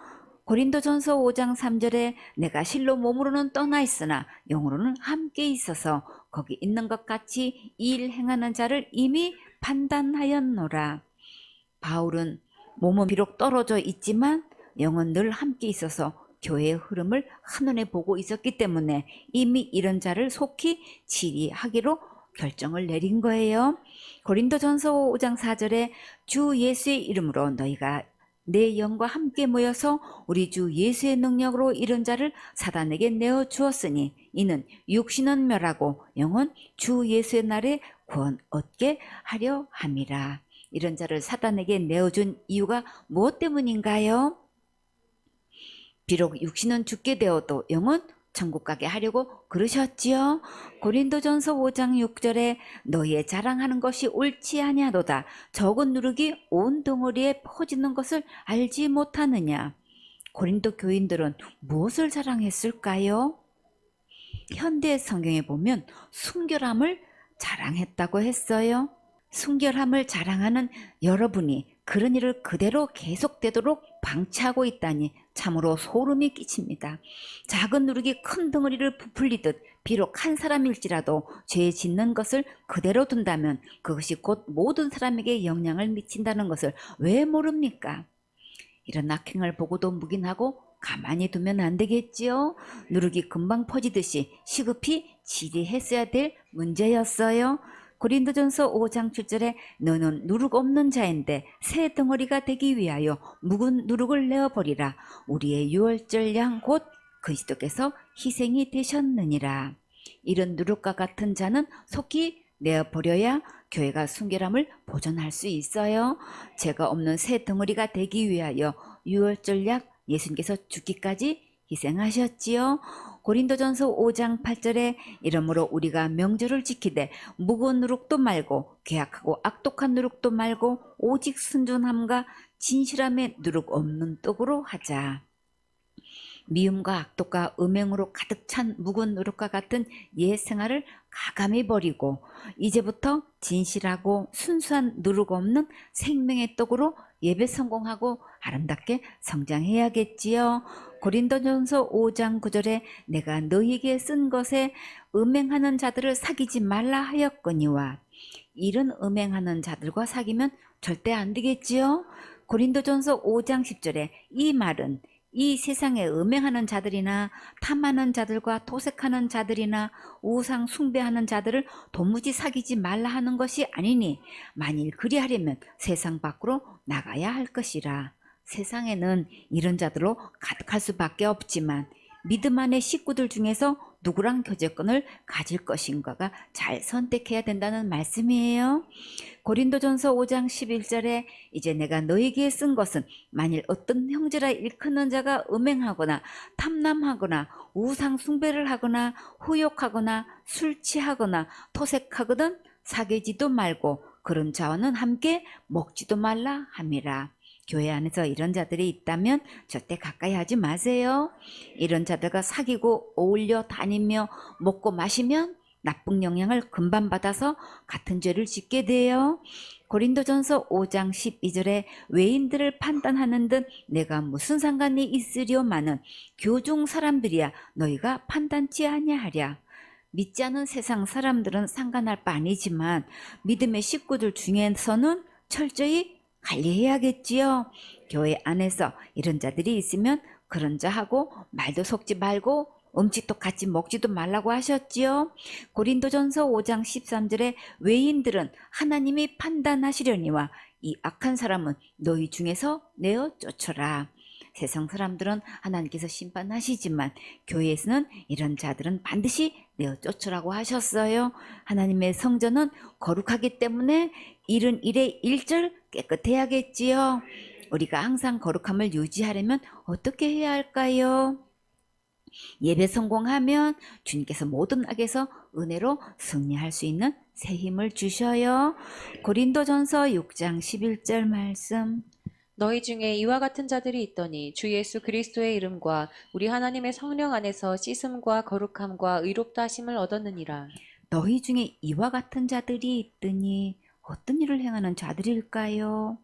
고린도전서 5장 3절에 내가 실로 몸으로는 떠나 있으나 영으로는 함께 있어서 거기 있는 것 같이 이 일 행하는 자를 이미 판단하였노라. 바울은 몸은 비록 떨어져 있지만 영은 늘 함께 있어서 교회의 흐름을 한눈에 보고 있었기 때문에 이미 이런 자를 속히 치리하기로 결정을 내린 거예요. 고린도전서 5장 4절에 주 예수의 이름으로 너희가 내 영과 함께 모여서 우리 주 예수의 능력으로 이런 자를 사단에게 내어 주었으니 이는 육신은 멸하고 영은 주 예수의 날에 구원 얻게 하려 함이라. 이런 자를 사단에게 내어준 이유가 무엇 때문인가요? 비록 육신은 죽게 되어도 영은 천국 가게 하려고 그러셨지요. 고린도전서 5장 6절에 너희의 자랑하는 것이 옳지 아니하도다. 적은 누룩이 온 덩어리에 퍼지는 것을 알지 못하느냐. 고린도 교인들은 무엇을 자랑했을까요? 현대 성경에 보면 순결함을 자랑했다고 했어요. 순결함을 자랑하는 여러분이 그런 일을 그대로 계속되도록 방치하고 있다니 참으로 소름이 끼칩니다. 작은 누룩이 큰 덩어리를 부풀리듯 비록 한 사람일지라도 죄 짓는 것을 그대로 둔다면 그것이 곧 모든 사람에게 영향을 미친다는 것을 왜 모릅니까? 이런 악행을 보고도 묵인하고 가만히 두면 안 되겠지요. 누룩이 금방 퍼지듯이 시급히 질의했어야 될 문제였어요. 고린도전서 5장 7절에 너는 누룩 없는 자인데 새 덩어리가 되기 위하여 묵은 누룩을 내어버리라. 우리의 유월절 양 곧 그리스도께서 희생이 되셨느니라. 이런 누룩과 같은 자는 속히 내어버려야 교회가 순결함을 보존할 수 있어요. 죄가 없는 새 덩어리가 되기 위하여 유월절약 예수님께서 죽기까지 희생하셨지요. 고린도전서 5장 8절에 이러므로 우리가 명절을 지키되 무거운 누룩도 말고 괴악하고 악독한 누룩도 말고 오직 순전함과 진실함에 누룩 없는 떡으로 하자. 미움과 악독과 음행으로 가득 찬 묵은 누룩과 같은 옛 생활을 가감히 버리고 이제부터 진실하고 순수한 누룩 없는 생명의 떡으로 예배 성공하고 아름답게 성장해야겠지요. 고린도전서 5장 9절에 내가 너희에게 쓴 것에 음행하는 자들을 사귀지 말라 하였거니와 이런 음행하는 자들과 사귀면 절대 안 되겠지요. 고린도전서 5장 10절에 이 말은 이 세상에 음행하는 자들이나 탐하는 자들과 도색하는 자들이나 우상 숭배하는 자들을 도무지 사귀지 말라 하는 것이 아니니 만일 그리하려면 세상 밖으로 나가야 할 것이라. 세상에는 이런 자들로 가득할 수밖에 없지만 믿음 안의 식구들 중에서 누구랑 교제권을 가질 것인가가 잘 선택해야 된다는 말씀이에요. 고린도전서 5장 11절에 이제 내가 너희에게 쓴 것은 만일 어떤 형제라 일컫는 자가 음행하거나 탐남하거나 우상 숭배를 하거나 후욕하거나 술 취하거나 토색하거든 사귀지도 말고 그런 자와는 함께 먹지도 말라 함이라. 교회 안에서 이런 자들이 있다면 절대 가까이 하지 마세요. 이런 자들과 사귀고 어울려 다니며 먹고 마시면 나쁜 영향을 금방 받아서 같은 죄를 짓게 돼요. 고린도전서 5장 12절에 외인들을 판단하는 듯 내가 무슨 상관이 있으려마는 교중 사람들이야 너희가 판단치 아니하랴. 믿지 않은 세상 사람들은 상관할 바 아니지만 믿음의 식구들 중에서는 철저히 관리해야겠지요. 교회 안에서 이런 자들이 있으면 그런 자하고 말도 섞지 말고 음식도 같이 먹지도 말라고 하셨지요. 고린도전서 5장 13절에 외인들은 하나님이 판단하시려니와 이 악한 사람은 너희 중에서 내어 쫓아라. 세상 사람들은 하나님께서 심판하시지만 교회에서는 이런 자들은 반드시 내어 쫓으라고 하셨어요. 하나님의 성전은 거룩하기 때문에 이른 일의 일절 깨끗해야겠지요. 우리가 항상 거룩함을 유지하려면 어떻게 해야 할까요? 예배 성공하면 주님께서 모든 악에서 은혜로 승리할 수 있는 새 힘을 주셔요. 고린도전서 6장 11절 말씀. 너희 중에 이와 같은 자들이 있더니 주 예수 그리스도의 이름과 우리 하나님의 성령 안에서 씻음과 거룩함과 의롭다 하심을 얻었느니라. 너희 중에 이와 같은 자들이 있더니 어떤 일을 행하는 자들일까요?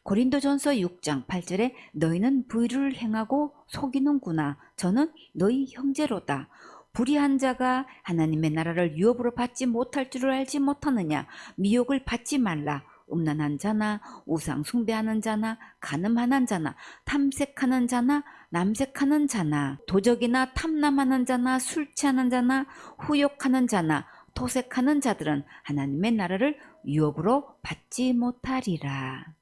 고린도전서 6장 8절에 너희는 불의를 행하고 속이는구나. 저는 너희 형제로다. 불의한 자가 하나님의 나라를 유업으로 받지 못할 줄을 알지 못하느냐. 미혹을 받지 말라. 음란한 자나 우상 숭배하는 자나 간음하는 자나 탐색하는 자나 남색하는 자나 도적이나 탐남하는 자나 술 취하는 자나 후욕하는 자나 토색하는 자들은 하나님의 나라를 유업으로 받지 못하리라.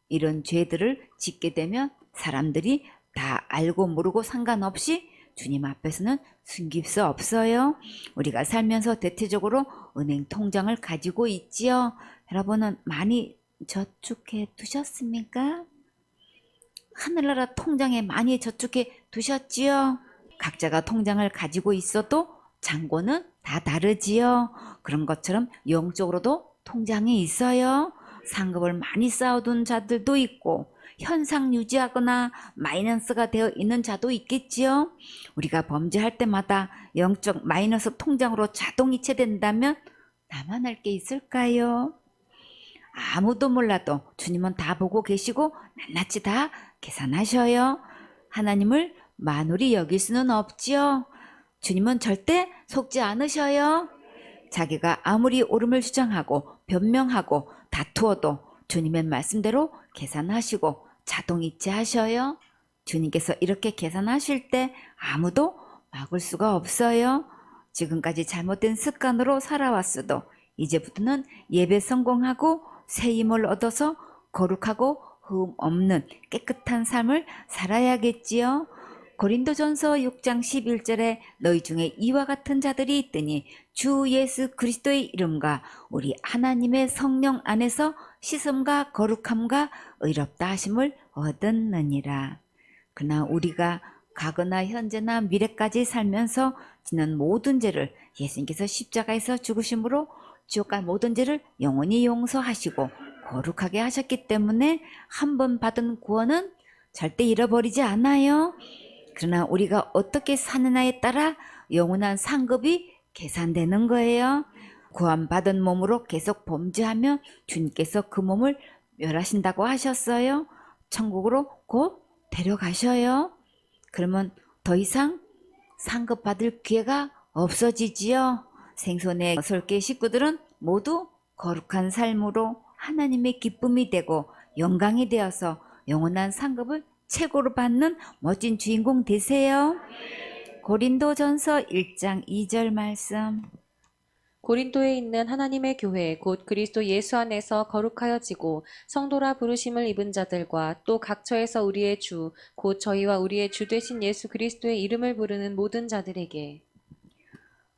이런 죄들을 짓게 되면 사람들이 다 알고 모르고 상관없이 주님 앞에서는 숨길 수 없어요. 우리가 살면서 대체적으로 은행 통장을 가지고 있지요. 여러분은 많이 저축해 두셨습니까? 하늘나라 통장에 많이 저축해 두셨지요? 각자가 통장을 가지고 있어도 잔고는 다 다르지요. 그런 것처럼 영적으로도 통장이 있어요. 상급을 많이 쌓아둔 자들도 있고 현상 유지하거나 마이너스가 되어 있는 자도 있겠지요. 우리가 범죄할 때마다 영적 마이너스 통장으로 자동 이체된다면 나만 할 게 있을까요? 아무도 몰라도 주님은 다 보고 계시고 낱낱이 다 계산하셔요. 하나님을 만홀히 여길 수는 없지요. 주님은 절대 속지 않으셔요. 자기가 아무리 옳음을 주장하고 변명하고 다투어도 주님의 말씀대로 계산하시고 자동이체하셔요. 주님께서 이렇게 계산하실 때 아무도 막을 수가 없어요. 지금까지 잘못된 습관으로 살아왔어도 이제부터는 예배 성공하고 새 힘을 얻어서 거룩하고 흠 없는 깨끗한 삶을 살아야겠지요. 고린도전서 6장 11절에 너희 중에 이와 같은 자들이 있더니 주 예수 그리스도의 이름과 우리 하나님의 성령 안에서 씻음과 거룩함과 의롭다 하심을 얻었느니라. 그러나 우리가 과거나 현재나 미래까지 살면서 지는 모든 죄를 예수님께서 십자가에서 죽으심으로 지옥 갈 모든 죄를 영원히 용서하시고 거룩하게 하셨기 때문에 한 번 받은 구원은 절대 잃어버리지 않아요. 그러나 우리가 어떻게 사느냐에 따라 영원한 상급이 계산되는 거예요. 구원받은 몸으로 계속 범죄하면 주님께서 그 몸을 멸하신다고 하셨어요. 천국으로 곧 데려가셔요. 그러면 더 이상 상급 받을 기회가 없어지지요. 생손의 설계 식구들은 모두 거룩한 삶으로 하나님의 기쁨이 되고 영광이 되어서 영원한 상급을 최고로 받는 멋진 주인공 되세요. 고린도전서 1장 2절 말씀. 고린도에 있는 하나님의 교회 곧 그리스도 예수 안에서 거룩하여지고 성도라 부르심을 입은 자들과 또 각처에서 우리의 주 곧 저희와 우리의 주 되신 예수 그리스도의 이름을 부르는 모든 자들에게.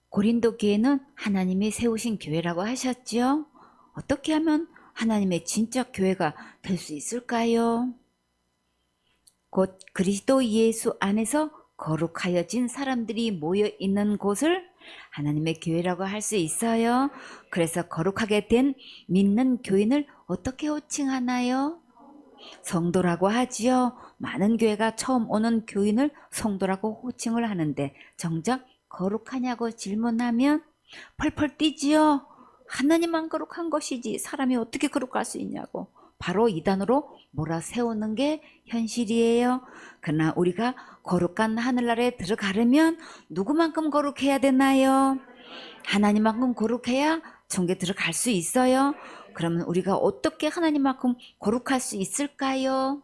고린도 교회는 하나님이 세우신 교회라고 하셨죠. 어떻게 하면 하나님의 진짜 교회가 될 수 있을까요? 곧 그리스도 예수 안에서 거룩하여진 사람들이 모여 있는 곳을 하나님의 교회라고 할 수 있어요. 그래서 거룩하게 된 믿는 교인을 어떻게 호칭하나요? 성도라고 하지요. 많은 교회가 처음 오는 교인을 성도라고 호칭을 하는데 정작 거룩하냐고 질문하면 펄펄 뛰지요. 하나님만 거룩한 것이지 사람이 어떻게 거룩할 수 있냐고 바로 이단으로 몰아세우는 게 현실이에요. 그러나 우리가 거룩한 하늘나라에 들어가려면 누구만큼 거룩해야 되나요? 하나님만큼 거룩해야 천국에 들어갈 수 있어요. 그러면 우리가 어떻게 하나님만큼 거룩할 수 있을까요?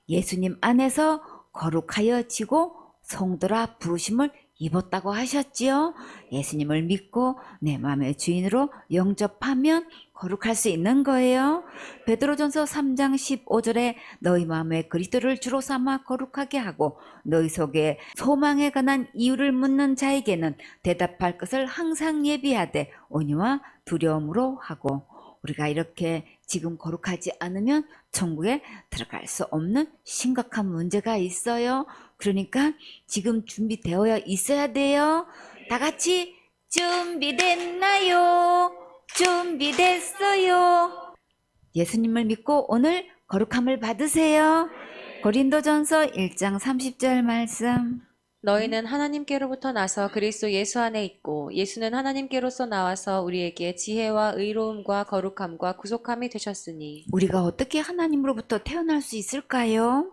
예수님 안에서 거룩하여지고 성도라 부르심을 입었다고 하셨지요. 예수님을 믿고 내 마음의 주인으로 영접하면 거룩할 수 있는 거예요. 베드로전서 3장 15절에 너희 마음에 그리스도를 주로 삼아 거룩하게 하고 너희 속에 소망에 관한 이유를 묻는 자에게는 대답할 것을 항상 예비하되 온유와 두려움으로 하고. 우리가 이렇게 지금 거룩하지 않으면 천국에 들어갈 수 없는 심각한 문제가 있어요. 그러니까 지금 준비되어 있어야 돼요. 다 같이 준비됐나요? 준비됐어요. 예수님을 믿고 오늘 거룩함을 받으세요. 고린도전서 1장 30절 말씀. 너희는 하나님께로부터 나서 그리스도 예수 안에 있고 예수는 하나님께로서 나와서 우리에게 지혜와 의로움과 거룩함과 구속함이 되셨으니. 우리가 어떻게 하나님으로부터 태어날 수 있을까요?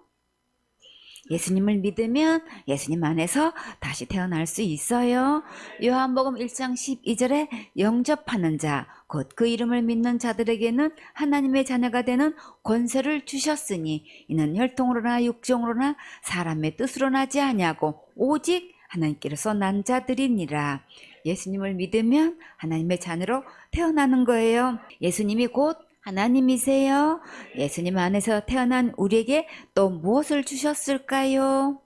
예수님을 믿으면 예수님 안에서 다시 태어날 수 있어요. 요한복음 1장 12절에 영접하는 자, 곧 그 이름을 믿는 자들에게는 하나님의 자녀가 되는 권세를 주셨으니 이는 혈통으로나 육정으로나 사람의 뜻으로 나지 아니하고 오직 하나님께로서 난 자들이니라. 예수님을 믿으면 하나님의 자녀로 태어나는 거예요. 예수님이 곧 하나님이세요. 예수님 안에서 태어난 우리에게 또 무엇을 주셨을까요?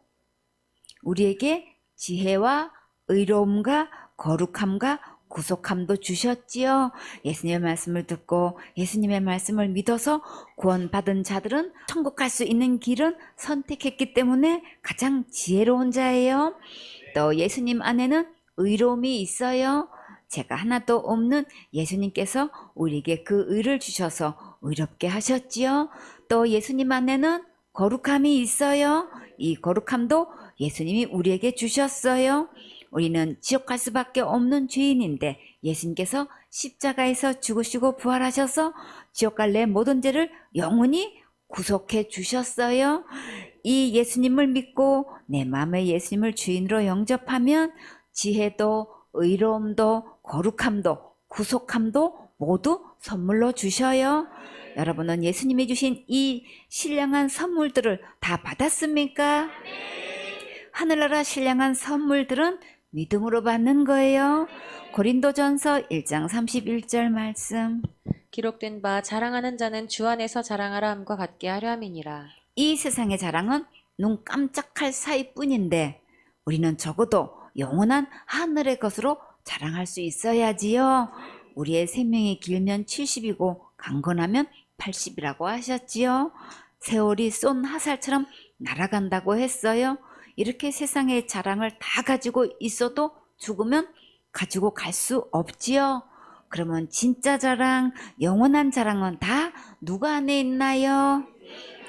우리에게 지혜와 의로움과 거룩함과 구속함도 주셨지요. 예수님의 말씀을 듣고 예수님의 말씀을 믿어서 구원받은 자들은 천국 갈 수 있는 길은 선택했기 때문에 가장 지혜로운 자예요. 또 예수님 안에는 의로움이 있어요. 제가 하나도 없는 예수님께서 우리에게 그 의를 주셔서 의롭게 하셨지요. 또 예수님 안에는 거룩함이 있어요. 이 거룩함도 예수님이 우리에게 주셨어요. 우리는 지옥 갈 수밖에 없는 죄인인데 예수님께서 십자가에서 죽으시고 부활하셔서 지옥 갈 내 모든 죄를 영원히 구속해 주셨어요. 이 예수님을 믿고 내 마음에 예수님을 주인으로 영접하면 지혜도 의로움도 거룩함도 구속함도 모두 선물로 주셔요. 여러분은 예수님이 주신 이 신령한 선물들을 다 받았습니까? 하늘나라 신령한 선물들은 믿음으로 받는 거예요. 고린도전서 1장 31절 말씀. 기록된 바 자랑하는 자는 주 안에서 자랑하라 함과 같게 하려 함이니라. 이 세상의 자랑은 눈 깜짝할 사이뿐인데 우리는 적어도 영원한 하늘의 것으로 자랑할 수 있어야지요. 우리의 생명이 길면 70이고 강건하면 80이라고 하셨지요. 세월이 쏜 화살처럼 날아간다고 했어요. 이렇게 세상의 자랑을 다 가지고 있어도 죽으면 가지고 갈 수 없지요. 그러면 진짜 자랑, 영원한 자랑은 다 누가 안에 있나요?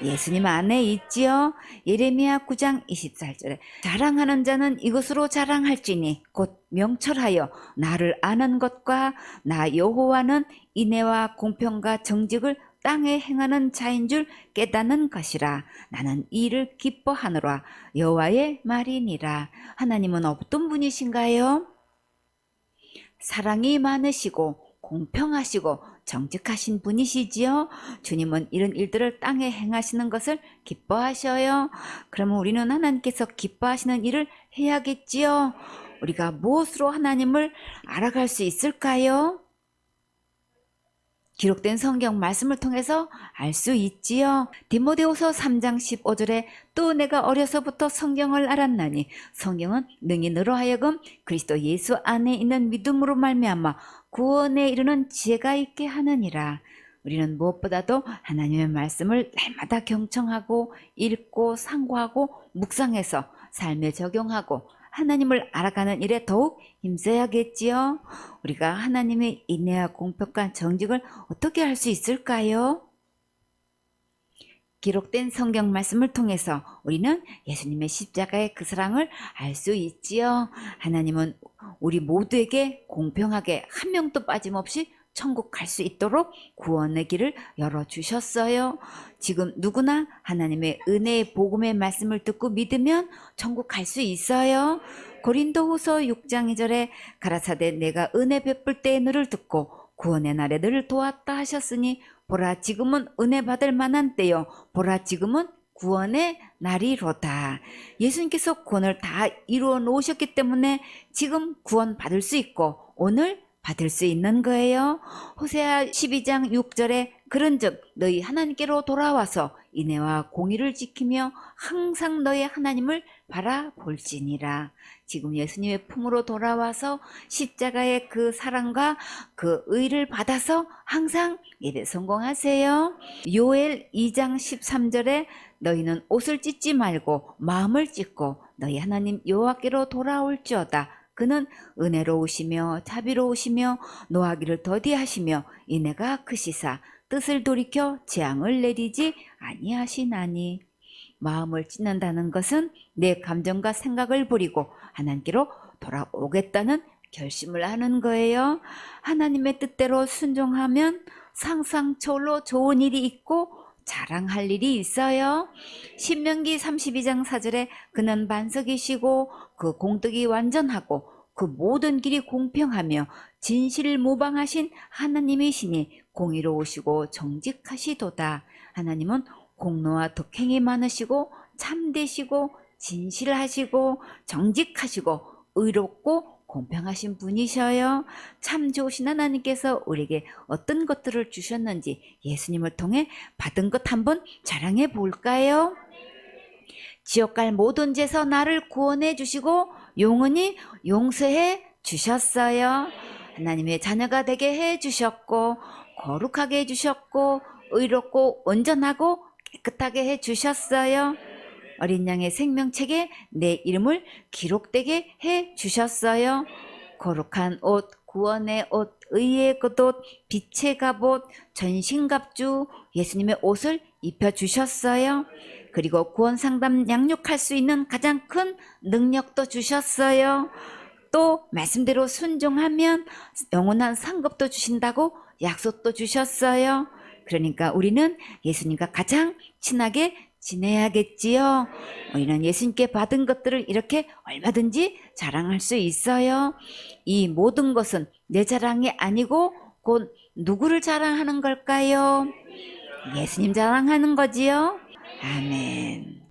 예수님 안에 있지요. 예레미야 9장 24절에 자랑하는 자는 이것으로 자랑할지니 곧 명철하여 나를 아는 것과 나 여호와는 인애와 공평과 정직을 땅에 행하는 자인 줄 깨닫는 것이라. 나는 이를 기뻐하노라. 여호와의 말이니라. 하나님은 어떤 분이신가요? 사랑이 많으시고 공평하시고 정직하신 분이시지요. 주님은 이런 일들을 땅에 행하시는 것을 기뻐하셔요. 그러면 우리는 하나님께서 기뻐하시는 일을 해야겠지요. 우리가 무엇으로 하나님을 알아갈 수 있을까요? 기록된 성경 말씀을 통해서 알 수 있지요. 디모데후서 3장 15절에 또 내가 어려서부터 성경을 알았나니 성경은 능히 너로 하여금 그리스도 예수 안에 있는 믿음으로 말미암아 구원에 이르는 지혜가 있게 하느니라. 우리는 무엇보다도 하나님의 말씀을 날마다 경청하고 읽고 상고하고 묵상해서 삶에 적용하고 하나님을 알아가는 일에 더욱 힘써야겠지요. 우리가 하나님의 인애와 공평한 정직을 어떻게 할 수 있을까요? 기록된 성경 말씀을 통해서 우리는 예수님의 십자가의 그 사랑을 알 수 있지요. 하나님은 우리 모두에게 공평하게 한 명도 빠짐없이 천국 갈 수 있도록 구원의 길을 열어주셨어요. 지금 누구나 하나님의 은혜의 복음의 말씀을 듣고 믿으면 천국 갈 수 있어요. 고린도후서 6장 2절에 가라사대 내가 은혜 베풀 때에 너를 듣고 구원의 날에 너를 도왔다 하셨으니 보라 지금은 은혜 받을 만한 때요 보라 지금은 구원의 날이로다. 예수님께서 구원을 다 이루어 놓으셨기 때문에 지금 구원 받을 수 있고 오늘 받을 수 있는 거예요. 호세아 12장 6절에 그런즉 너희 하나님께로 돌아와서 인애와 공의를 지키며 항상 너희 하나님을 바라볼지니라. 지금 예수님의 품으로 돌아와서 십자가의 그 사랑과 그 의를 받아서 항상 예배 성공하세요. 요엘 2장 13절에 너희는 옷을 찢지 말고 마음을 찢고 너희 하나님 여호와께로 돌아올지어다. 그는 은혜로우시며 자비로우시며 노하기를 더디하시며 인애가 크시사 뜻을 돌이켜 재앙을 내리지 아니하시나니. 마음을 찢는다는 것은 내 감정과 생각을 버리고 하나님께로 돌아오겠다는 결심을 하는 거예요. 하나님의 뜻대로 순종하면 상상 초월로 좋은 일이 있고 자랑할 일이 있어요. 신명기 32장 4절에 그는 반석이시고 그 공덕이 완전하고 그 모든 길이 공평하며 진실을 모방하신 하나님이시니 공의로우시고 정직하시도다. 하나님은 공로와 덕행이 많으시고 참되시고 진실하시고 정직하시고 의롭고 공평하신 분이셔요. 참 좋으신 하나님께서 우리에게 어떤 것들을 주셨는지 예수님을 통해 받은 것 한번 자랑해 볼까요? 지옥 갈 모든 죄에서 나를 구원해 주시고 영원히 용서해 주셨어요. 하나님의 자녀가 되게 해 주셨고 거룩하게 해 주셨고 의롭고 온전하고 깨끗하게 해 주셨어요. 어린 양의 생명책에 내 이름을 기록되게 해 주셨어요. 거룩한 옷, 구원의 옷, 의의 겉옷, 빛의 갑옷, 전신갑주, 예수님의 옷을 입혀 주셨어요. 그리고 구원 상담 양육할 수 있는 가장 큰 능력도 주셨어요. 또 말씀대로 순종하면 영원한 상급도 주신다고 약속도 주셨어요. 그러니까 우리는 예수님과 가장 친하게 지내야겠지요. 우리는 예수님께 받은 것들을 이렇게 얼마든지 자랑할 수 있어요. 이 모든 것은 내 자랑이 아니고 곧 누구를 자랑하는 걸까요? 예수님 자랑하는 거지요. 아멘.